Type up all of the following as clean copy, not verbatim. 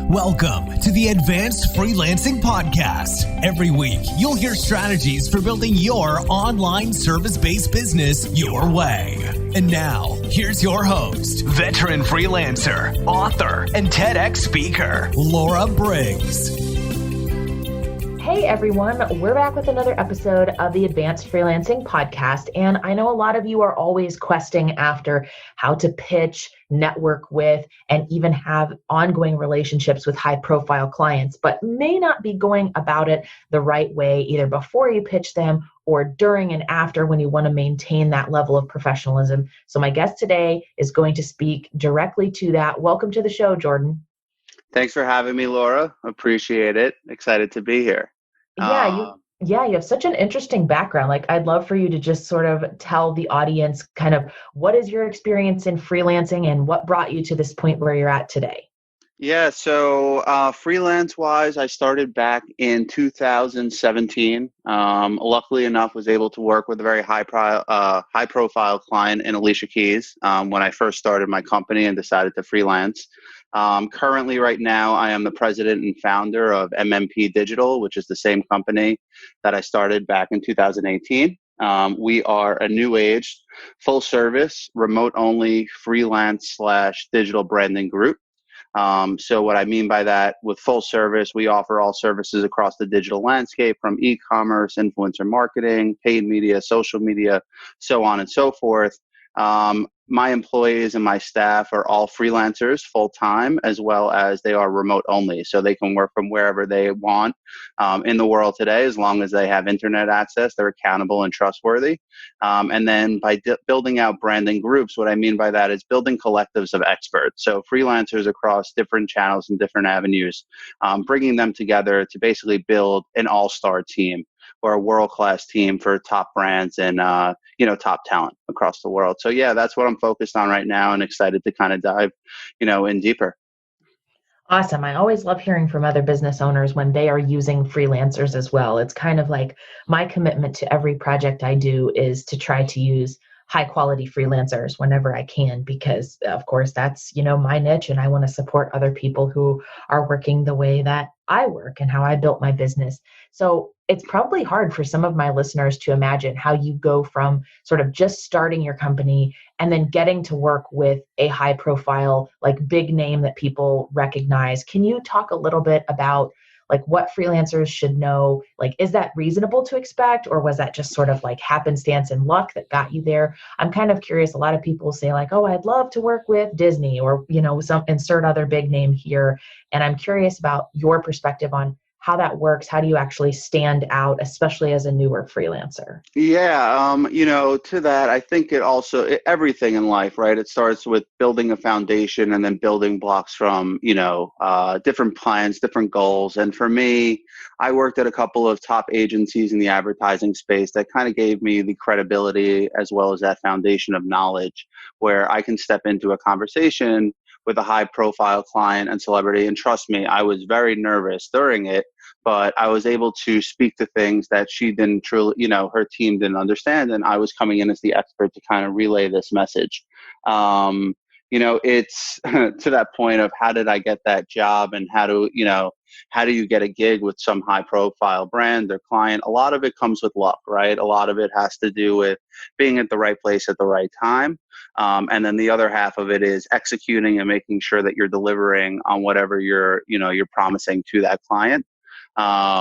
Welcome to the Advanced Freelancing Podcast. Every week, you'll hear strategies for building your online service-based business your way. And now, here's your host, veteran freelancer, author, and TEDx speaker, Laura Briggs. Hey everyone, we're back with another episode of the Advanced Freelancing Podcast. And I know a lot of you are always questing after how to pitch, network with, and even have ongoing relationships with high profile clients, but may not be going about it the right way, either before you pitch them or during and after when you want to maintain that level of professionalism. So my guest today is going to speak directly to that. Welcome to the show, Jordan. Thanks for having me, Laura. Appreciate it. Excited to be here. You have such an interesting background. Like, I'd love for you to just sort of tell the audience kind of what is your experience in freelancing and what brought you to this point where you're at today? Yeah, so freelance-wise, I started back in 2017. Luckily enough, was able to work with a very high-profile client in Alicia Keys when I first started my company and decided to freelance. Currently, right now, I am the president and founder of MMP Digital, which is the same company that I started back in 2018. We are a new age, full-service, remote-only freelance/digital branding group. So what I mean by that, with full service, we offer all services across the digital landscape, from e-commerce, influencer marketing, paid media, social media, so on and so forth. My employees and my staff are all freelancers full-time, as well as they are remote only. So they can work from wherever they want in the world today, as long as they have internet access, they're accountable and trustworthy. And then by building out branding groups, what I mean by that is building collectives of experts. So freelancers across different channels and different avenues, bringing them together to basically build an all-star team or a world-class team for top brands and, top talent across the world. So yeah, that's what I'm focused on right now and excited to kind of dive, in deeper. Awesome. I always love hearing from other business owners when they are using freelancers as well. It's kind of like my commitment to every project I do is to try to use high quality freelancers whenever I can, because of course that's, my niche, and I want to support other people who are working the way that I work and how I built my business. So it's probably hard for some of my listeners to imagine how you go from sort of just starting your company and then getting to work with a high profile, like big name that people recognize. Can you talk a little bit about like what freelancers should know? Like, is that reasonable to expect, or was that just sort of like happenstance and luck that got you there? I'm kind of curious. A lot of people say like, oh, I'd love to work with Disney or, some insert other big name here. And I'm curious about your perspective on how that works. How do you actually stand out, especially as a newer freelancer? Yeah, to that, I think everything in life, right? It starts with building a foundation and then building blocks from, different plans, different goals. And for me, I worked at a couple of top agencies in the advertising space that kind of gave me the credibility as well as that foundation of knowledge where I can step into a conversation with a high profile client and celebrity. And trust me, I was very nervous during it, but I was able to speak to things that she didn't truly, her team didn't understand. And I was coming in as the expert to kind of relay this message. It's to that point of how did I get that job and how do you get a gig with some high profile brand or client? A lot of it comes with luck, right? A lot of it has to do with being at the right place at the right time. And then the other half of it is executing and making sure that you're delivering on whatever you're promising to that client. For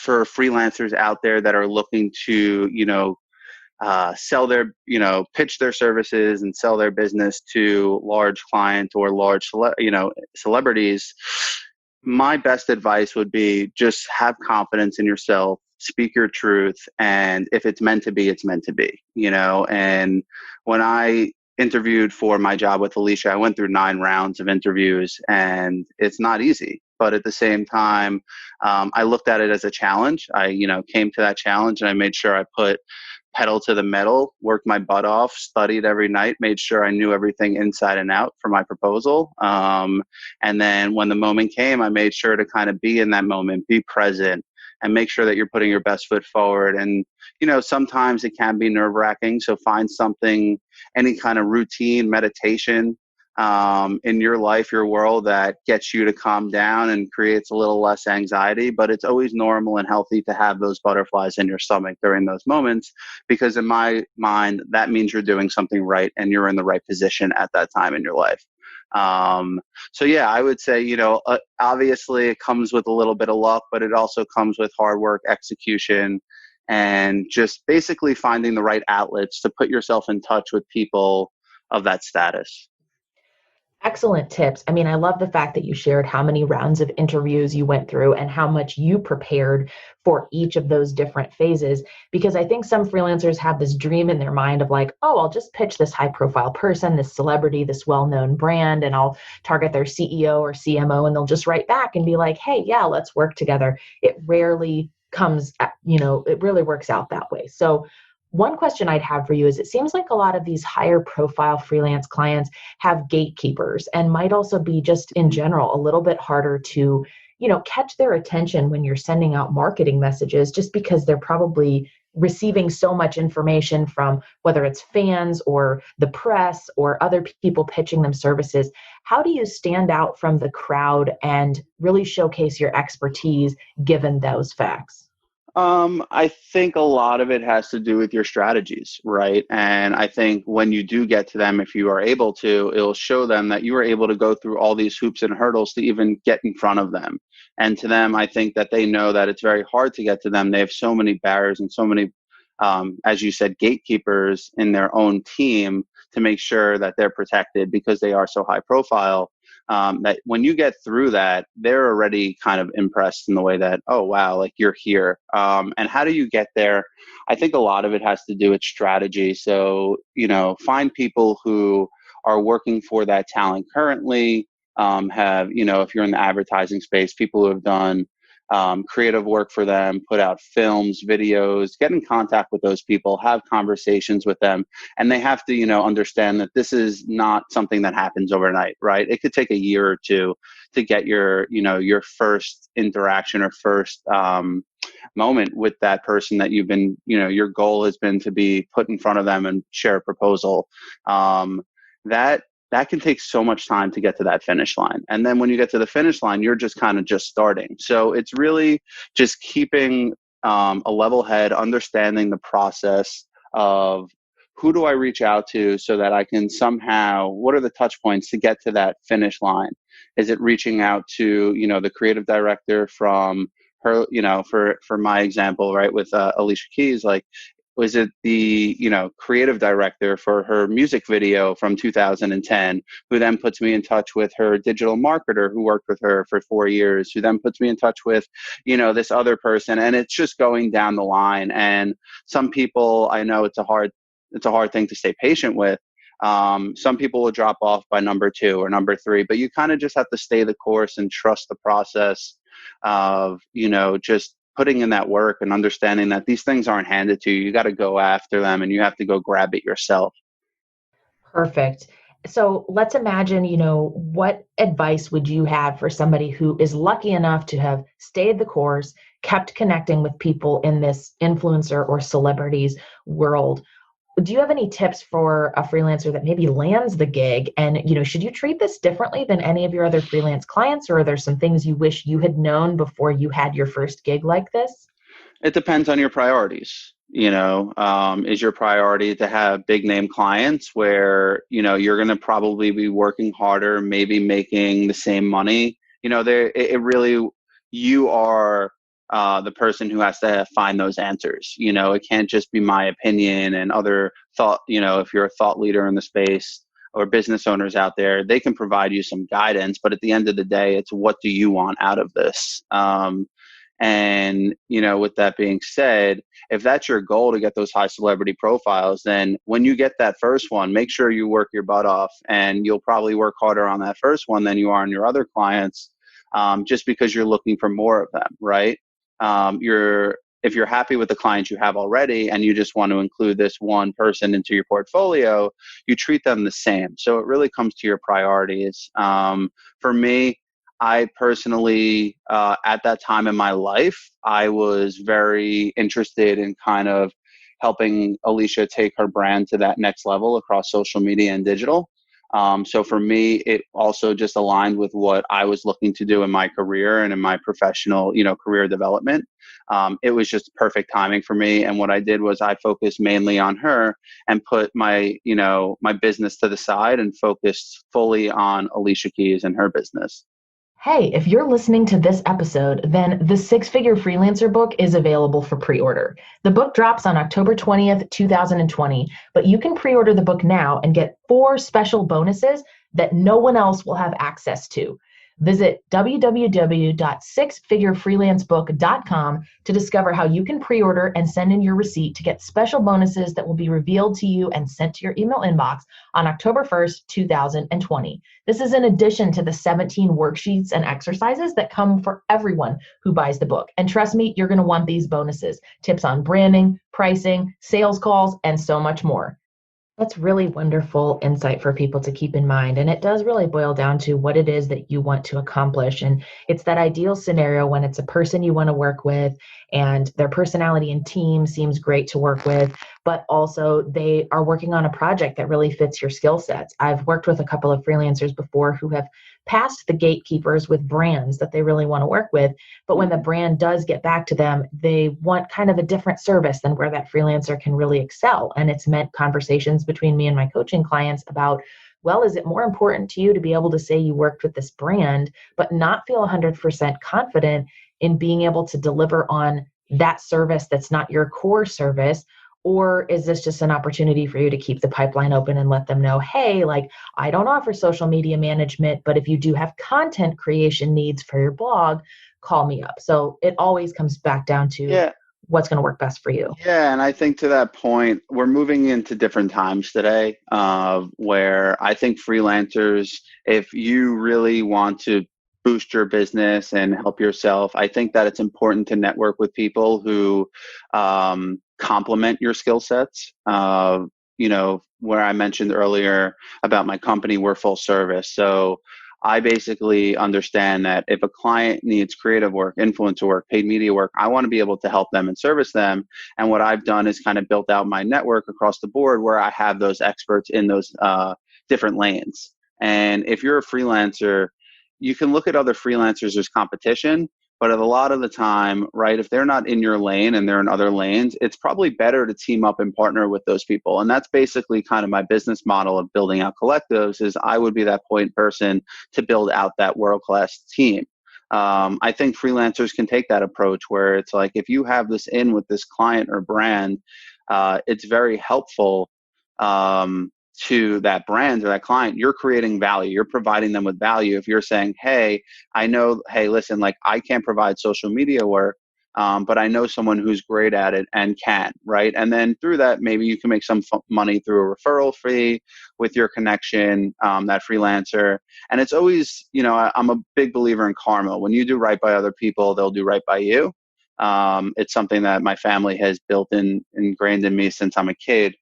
freelancers out there that are looking to, sell their, pitch their services and sell their business to large clients or large, celebrities, my best advice would be just have confidence in yourself, speak your truth. And if it's meant to be, it's meant to be, and when I interviewed for my job with Alicia, I went through 9 rounds of interviews and it's not easy. But at the same time, I looked at it as a challenge. I, came to that challenge and I made sure I put pedal to the metal, worked my butt off, studied every night, made sure I knew everything inside and out for my proposal. And then when the moment came, I made sure to kind of be in that moment, be present, and make sure that you're putting your best foot forward. And, sometimes it can be nerve-wracking. So find something, any kind of routine, meditation, in your life, your world, that gets you to calm down and creates a little less anxiety. But it's always normal and healthy to have those butterflies in your stomach during those moments, because in my mind, that means you're doing something right and you're in the right position at that time in your life. So yeah, I would say, obviously it comes with a little bit of luck, but it also comes with hard work, execution, and just basically finding the right outlets to put yourself in touch with people of that status. Excellent tips. I mean, I love the fact that you shared how many rounds of interviews you went through and how much you prepared for each of those different phases. Because I think some freelancers have this dream in their mind of like, oh, I'll just pitch this high profile person, this celebrity, this well known brand, and I'll target their CEO or CMO, and they'll just write back and be like, hey, yeah, let's work together. It rarely it really works out that way. So, one question I'd have for you is, it seems like a lot of these higher profile freelance clients have gatekeepers and might also be, just in general, a little bit harder to catch their attention when you're sending out marketing messages, just because they're probably receiving so much information from, whether it's fans or the press or other people pitching them services. How do you stand out from the crowd and really showcase your expertise given those facts? I think a lot of it has to do with your strategies, right? And I think when you do get to them, if you are able to, it'll show them that you are able to go through all these hoops and hurdles to even get in front of them. And to them, I think that they know that it's very hard to get to them. They have so many barriers and so many, as you said, gatekeepers in their own team to make sure that they're protected because they are so high profile. That when you get through that, they're already kind of impressed in the way that, oh, wow, like you're here. And how do you get there? I think a lot of it has to do with strategy. So, find people who are working for that talent currently, if you're in the advertising space, people who have done creative work for them, put out films, videos, get in contact with those people, have conversations with them. And they have to, understand that this is not something that happens overnight, right? It could take a year or two to get your first interaction or first moment with that person that you've been, your goal has been to be put in front of them and share a proposal. That can take so much time to get to that finish line. And then when you get to the finish line, you're just kind of just starting. So it's really just keeping a level head, understanding the process of who do I reach out to so that I can somehow, what are the touch points to get to that finish line? Is it reaching out to, the creative director from her, for my example, right, with Alicia Keys, like, was it the creative director for her music video from 2010, who then puts me in touch with her digital marketer who worked with her for 4 years, who then puts me in touch with this other person, and it's just going down the line. And some people, I know it's a hard thing to stay patient with. Some people will drop off by number 2 or number 3, but you kind of just have to stay the course and trust the process of just putting in that work and understanding that these things aren't handed to you. You got to go after them and you have to go grab it yourself. Perfect. So let's imagine, what advice would you have for somebody who is lucky enough to have stayed the course, kept connecting with people in this influencer or celebrities world? Do you have any tips for a freelancer that maybe lands the gig? And, should you treat this differently than any of your other freelance clients? Or are there some things you wish you had known before you had your first gig like this? It depends on your priorities. Is your priority to have big name clients where, you're going to probably be working harder, maybe making the same money? You are the person who has to find those answers. It can't just be my opinion and other thought. If you're a thought leader in the space or business owners out there, they can provide you some guidance. But at the end of the day, it's what do you want out of this? And, with that being said, if that's your goal to get those high celebrity profiles, then when you get that first one, make sure you work your butt off, and you'll probably work harder on that first one than you are on your other clients, just because you're looking for more of them, right? If you're happy with the clients you have already and you just want to include this one person into your portfolio, you treat them the same. So it really comes to your priorities. For me, I personally, at that time in my life, I was very interested in kind of helping Alicia take her brand to that next level across social media and digital. So for me, it also just aligned with what I was looking to do in my career and in my professional, career development. It was just perfect timing for me. And what I did was I focused mainly on her and put my business to the side and focused fully on Alicia Keys and her business. Hey, if you're listening to this episode, then the Six Figure Freelancer book is available for pre-order. The book drops on October 20th, 2020, but you can pre-order the book now and get 4 special bonuses that no one else will have access to. Visit www.sixfigurefreelancebook.com to discover how you can pre-order and send in your receipt to get special bonuses that will be revealed to you and sent to your email inbox on October 1st, 2020. This is in addition to the 17 worksheets and exercises that come for everyone who buys the book. And trust me, you're going to want these bonuses: tips on branding, pricing, sales calls, and so much more. That's really wonderful insight for people to keep in mind. And it does really boil down to what it is that you want to accomplish. And it's that ideal scenario when it's a person you want to work with and their personality and team seems great to work with, but also they are working on a project that really fits your skill sets. I've worked with a couple of freelancers before who have passed the gatekeepers with brands that they really want to work with. But when the brand does get back to them, they want kind of a different service than where that freelancer can really excel. And it's meant conversations between me and my coaching clients about, well, is it more important to you to be able to say you worked with this brand, but not feel 100% confident in being able to deliver on that service that's not your core service? Or is this just an opportunity for you to keep the pipeline open and let them know, hey, like, I don't offer social media management, but if you do have content creation needs for your blog, call me up. So it always comes back down to what's going to work best for you. Yeah, and I think to that point, we're moving into different times today, where I think freelancers, if you really want to boost your business and help yourself, I think that it's important to network with people who complement your skill sets. Where I mentioned earlier about my company, we're full service. So I basically understand that if a client needs creative work, influencer work, paid media work, I want to be able to help them and service them. And what I've done is kind of built out my network across the board where I have those experts in those different lanes. And if you're a freelancer, you can look at other freelancers as competition, but a lot of the time, right, if they're not in your lane and they're in other lanes, it's probably better to team up and partner with those people. And that's basically kind of my business model of building out collectives, is I would be that point person to build out that world-class team. I think freelancers can take that approach where it's like, if you have this in with this client or brand, it's very helpful to that brand or that client. You're creating value. You're providing them with value. If you're saying, hey, listen, like, I can't provide social media work, but I know someone who's great at it and can, right? And then through that, maybe you can make some money through a referral fee with your connection, that freelancer. And it's always, I'm a big believer in karma. When you do right by other people, they'll do right by you. It's something that my family has ingrained in me since I'm a kid.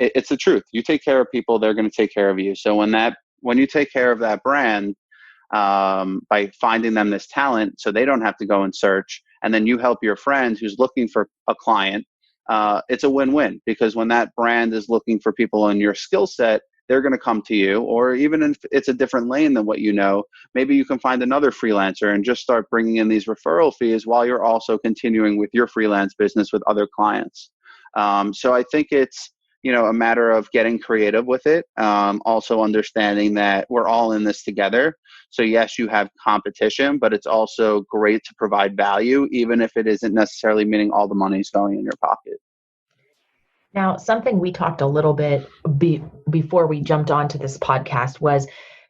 It's the truth. You take care of people, they're going to take care of you. So when you take care of that brand, by finding them this talent so they don't have to go and search, and then you help your friend who's looking for a client, it's a win-win, because when that brand is looking for people in your skill set, they're going to come to you. Or even if it's a different lane than what you know, maybe you can find another freelancer and just start bringing in these referral fees while you're also continuing with your freelance business with other clients. So I think it's, a matter of getting creative with it. Also understanding that we're all in this together. So yes, you have competition, but it's also great to provide value, even if it isn't necessarily meaning all the money's going in your pocket. Now, something we talked a little bit before we jumped onto this podcast was,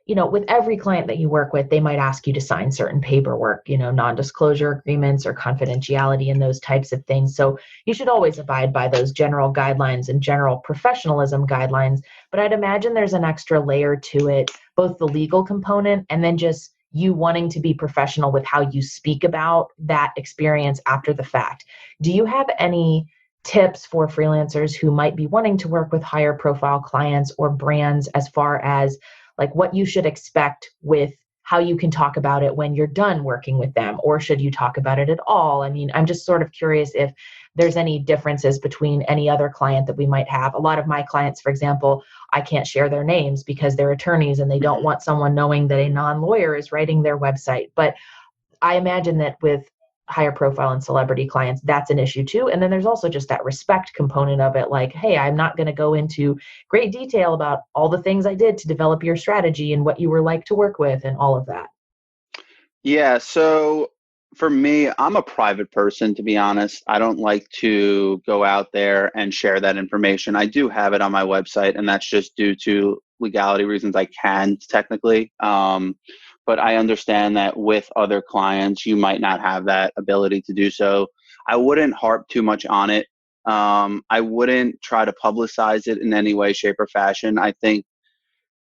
with every client that you work with, they might ask you to sign certain paperwork, non-disclosure agreements or confidentiality and those types of things. So you should always abide by those general guidelines and general professionalism guidelines. But I'd imagine there's an extra layer to it, both the legal component and then just you wanting to be professional with how you speak about that experience after the fact. Do you have any tips for freelancers who might be wanting to work with higher profile clients or brands as far as like what you should expect with how you can talk about it when you're done working with them, or should you talk about it at all? I mean, I'm just sort of curious if there's any differences between any other client that we might have. A lot of my clients, for example, I can't share their names because they're attorneys and they don't want someone knowing that a non-lawyer is writing their website. But I imagine that with higher profile and celebrity clients, that's an issue too. And then there's also just that respect component of it. Like, hey, I'm not going to go into great detail about all the things I did to develop your strategy and what you were like to work with and all of that. Yeah, so for me, I'm a private person, to be honest. I don't like to go out there and share that information. I do have it on my website, and that's just due to legality reasons. I can technically, but I understand that with other clients, you might not have that ability to do so. I wouldn't harp too much on it. I wouldn't try to publicize it in any way, shape, or fashion. I think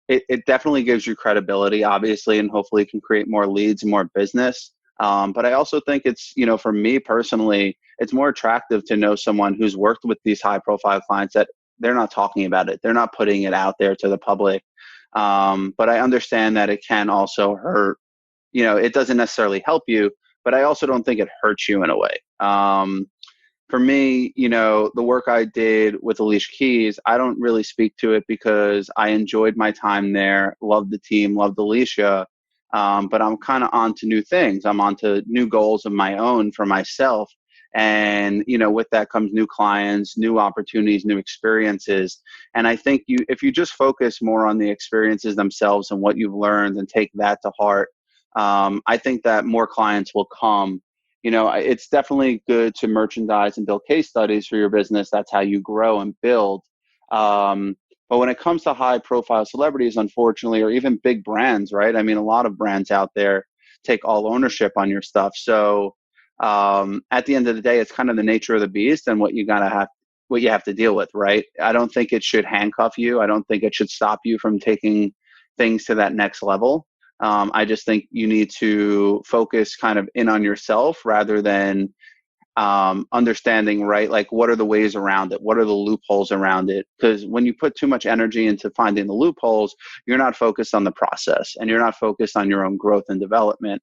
it definitely gives you credibility, obviously, and hopefully can create more leads and more business. But I also think it's, for me personally, it's more attractive to know someone who's worked with these high profile clients that they're not talking about it. They're not putting it out there to the public. But I understand that it can also hurt. It doesn't necessarily help you, but I also don't think it hurts you in a way. For me, the work I did with Alicia Keys, I don't really speak to it because I enjoyed my time there, loved the team, loved Alicia. But I'm kind of on to new things. I'm on to new goals of my own for myself. And, with that comes new clients, new opportunities, new experiences. And I think if you just focus more on the experiences themselves and what you've learned and take that to heart, I think that more clients will come. It's definitely good to merchandise and build case studies for your business. That's how you grow and build. But when it comes to high profile celebrities, unfortunately, or even big brands, right? I mean, a lot of brands out there take all ownership on your stuff. So at the end of the day, it's kind of the nature of the beast and what you have to deal with, right? I don't think it should handcuff you. I don't think it should stop you from taking things to that next level. I just think you need to focus kind of in on yourself rather than understanding, right? Like, what are the ways around it? What are the loopholes around it? Because when you put too much energy into finding the loopholes, you're not focused on the process and you're not focused on your own growth and development.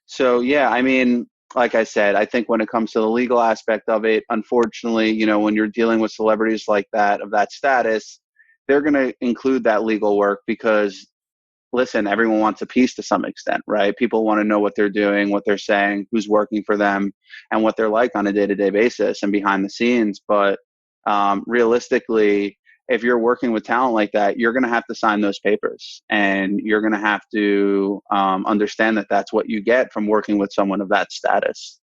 So, yeah, I mean, like I said, I think when it comes to the legal aspect of it, unfortunately, when you're dealing with celebrities like that, of that status, they're going to include that legal work because listen, everyone wants a piece to some extent, right? People want to know what they're doing, what they're saying, who's working for them, and what they're like on a day-to-day basis and behind the scenes. But realistically, if you're working with talent like that, you're going to have to sign those papers, and you're going to have to understand that that's what you get from working with someone of that status.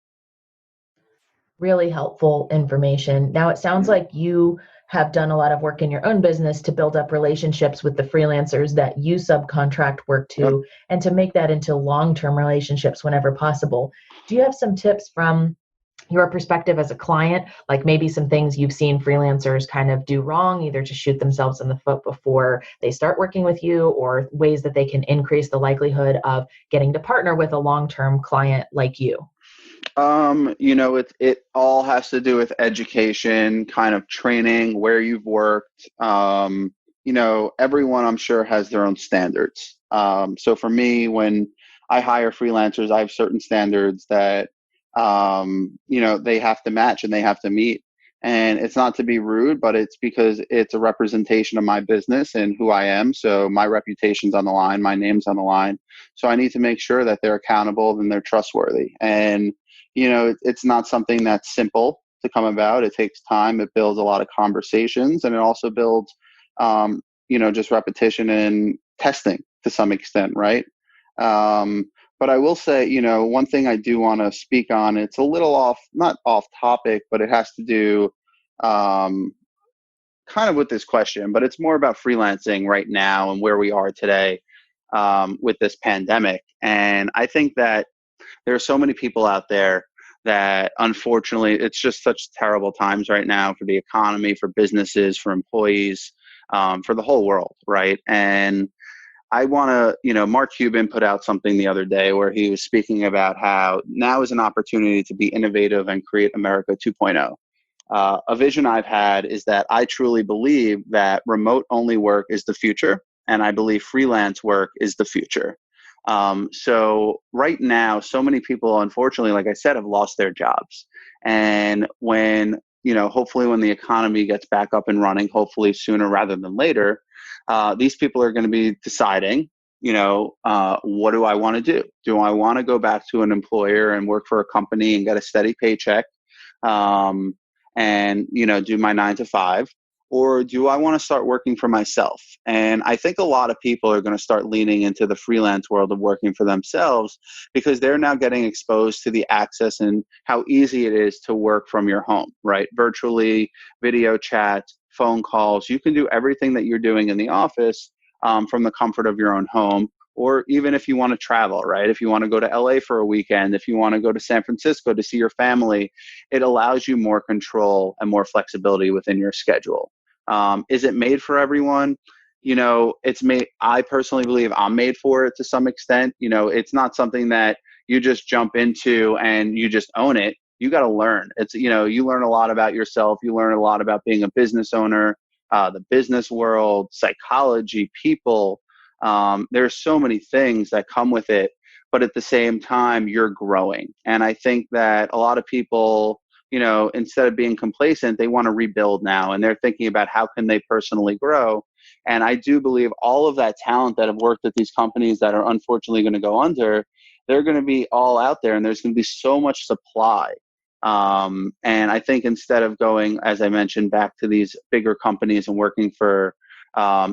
Really helpful information. Now, it sounds like you have done a lot of work in your own business to build up relationships with the freelancers that you subcontract work to, Yep. and to make that into long-term relationships whenever possible. Do you have some tips from your perspective as a client, like maybe some things you've seen freelancers kind of do wrong, either to shoot themselves in the foot before they start working with you, or ways that they can increase the likelihood of getting to partner with a long-term client like you? It all has to do with education, kind of training, where you've worked. Everyone I'm sure has their own standards. So for me, when I hire freelancers, I have certain standards that, they have to match and they have to meet. And it's not to be rude, but it's because it's a representation of my business and who I am. So my reputation's on the line, my name's on the line. So I need to make sure that they're accountable and they're trustworthy. And it's not something that's simple to come about. It takes time. It builds a lot of conversations, and it also builds, just repetition and testing to some extent, right? But I will say, one thing I do want to speak on, it's a little not off topic, but it has to do kind of with this question, but it's more about freelancing right now and where we are today with this pandemic. And I think that there are so many people out there that unfortunately it's just such terrible times right now for the economy, for businesses, for employees, for the whole world, right? And I want to, Mark Cuban put out something the other day where he was speaking about how now is an opportunity to be innovative and create America 2.0. A vision I've had is that I truly believe that remote only work is the future, and I believe freelance work is the future. So right now, so many people, unfortunately, like I said, have lost their jobs. And when, hopefully when the economy gets back up and running, hopefully sooner rather than later, these people are going to be deciding, what do I want to do? Do I want to go back to an employer and work for a company and get a steady paycheck, um, and, do my 9 to 5? Or do I want to start working for myself? And I think a lot of people are going to start leaning into the freelance world of working for themselves because they're now getting exposed to the access and how easy it is to work from your home, right? Virtually, video chat, phone calls. You can do everything that you're doing in the office, from the comfort of your own home. Or even if you want to travel, right? If you want to go to LA for a weekend, if you want to go to San Francisco to see your family, it allows you more control and more flexibility within your schedule. Is it made for everyone? It's made. I personally believe I'm made for it to some extent. It's not something that you just jump into and you just own it. You got to learn. You learn a lot about yourself. You learn a lot about being a business owner, the business world, psychology, people. There's so many things that come with it, but at the same time, you're growing. And I think that a lot of people, instead of being complacent, they want to rebuild now. And they're thinking about how can they personally grow. And I do believe all of that talent that have worked at these companies that are unfortunately going to go under, they're going to be all out there and there's going to be so much supply. And I think instead of going, as I mentioned, back to these bigger companies and working for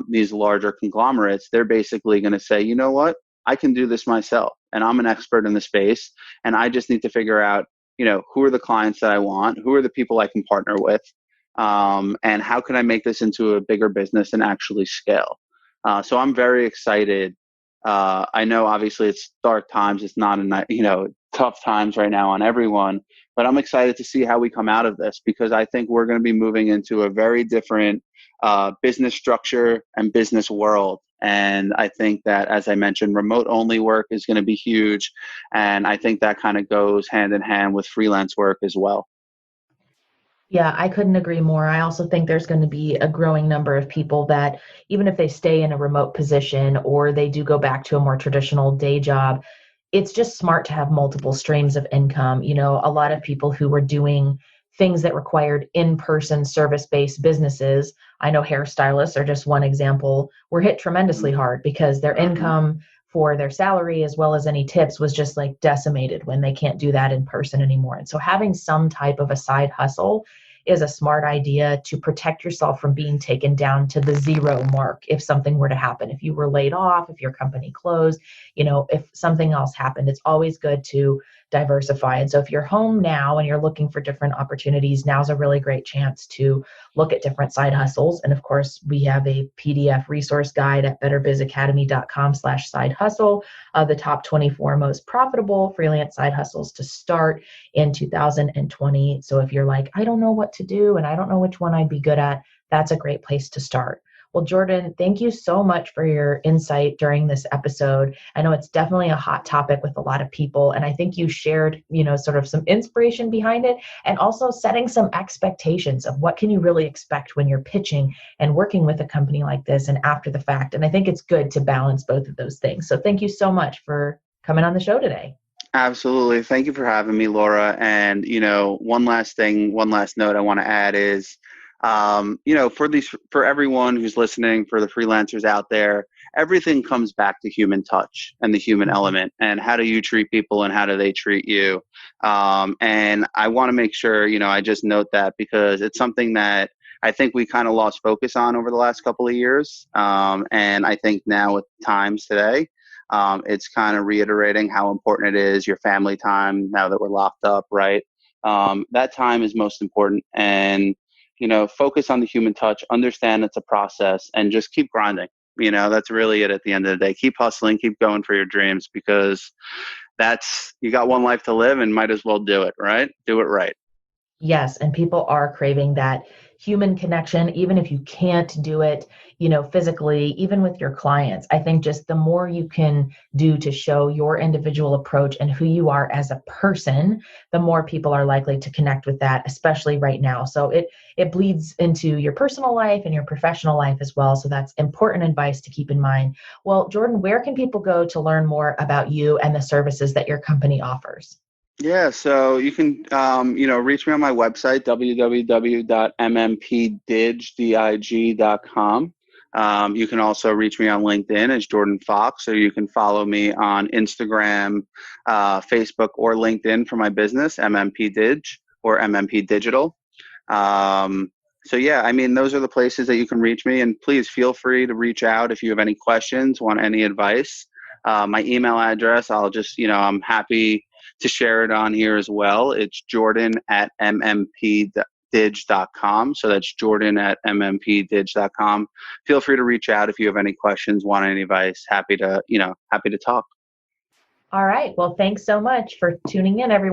these larger conglomerates, they're basically going to say, you know what, I can do this myself and I'm an expert in the space. And I just need to figure out, who are the clients that I want, who are the people I can partner with, and how can I make this into a bigger business and actually scale. So I'm very excited. I know obviously it's dark times. It's not, tough times right now on everyone, but I'm excited to see how we come out of this because I think we're going to be moving into a very different business structure and business world. And I think that, as I mentioned, remote only work is going to be huge. And I think that kind of goes hand in hand with freelance work as well. Yeah, I couldn't agree more. I also think there's going to be a growing number of people that, even if they stay in a remote position or they do go back to a more traditional day job, it's just smart to have multiple streams of income. A lot of people who were doing things that required in-person service-based businesses, I know hairstylists are just one example, were hit tremendously hard because their income for their salary as well as any tips was just like decimated when they can't do that in person anymore. And so having some type of a side hustle is a smart idea to protect yourself from being taken down to the zero mark if something were to happen. If you were laid off, if your company closed, if something else happened, it's always good to diversify. And so if you're home now and you're looking for different opportunities, now's a really great chance to look at different side hustles. And of course, we have a PDF resource guide at betterbizacademy.com/side hustle, the top 24 most profitable freelance side hustles to start in 2020. So if you're like, I don't know what to do and I don't know which one I'd be good at, that's a great place to start. Well, Jordan, thank you so much for your insight during this episode. I know it's definitely a hot topic with a lot of people, and I think you shared, sort of some inspiration behind it and also setting some expectations of what can you really expect when you're pitching and working with a company like this and after the fact. And I think it's good to balance both of those things. So thank you so much for coming on the show today. Absolutely. Thank you for having me, Laura. And, one last note I want to add is, for everyone who's listening, for the freelancers out there, everything comes back to human touch and the human element and how do you treat people and how do they treat you? And I want to make sure, I just note that because it's something that I think we kind of lost focus on over the last couple of years. And I think now with times today, it's kind of reiterating how important it is, your family time now that we're locked up, right? That time is most important. And, focus on the human touch, understand it's a process, and just keep grinding. That's really it at the end of the day. Keep hustling, keep going for your dreams because you got one life to live and might as well do it, right? Do it right. Yes, and people are craving that human connection, even if you can't do it, physically, even with your clients. I think just the more you can do to show your individual approach and who you are as a person, the more people are likely to connect with that, especially right now. So it bleeds into your personal life and your professional life as well. So that's important advice to keep in mind. Well, Jordan, where can people go to learn more about you and the services that your company offers? Yeah, so you can, reach me on my website, www.mmppdig.com. You can also reach me on LinkedIn as Jordan Fox, or you can follow me on Instagram, Facebook, or LinkedIn for my business, MMP Dig or MMP Digital. So yeah, I mean, those are the places that you can reach me, and please feel free to reach out if you have any questions, want any advice. My email address, I'm happy to share it on here as well. It's jordan@mmpdig.com. So that's jordan@mmpdig.com. Feel free to reach out if you have any questions, want any advice. Happy to talk. All right. Well, thanks so much for tuning in, everyone.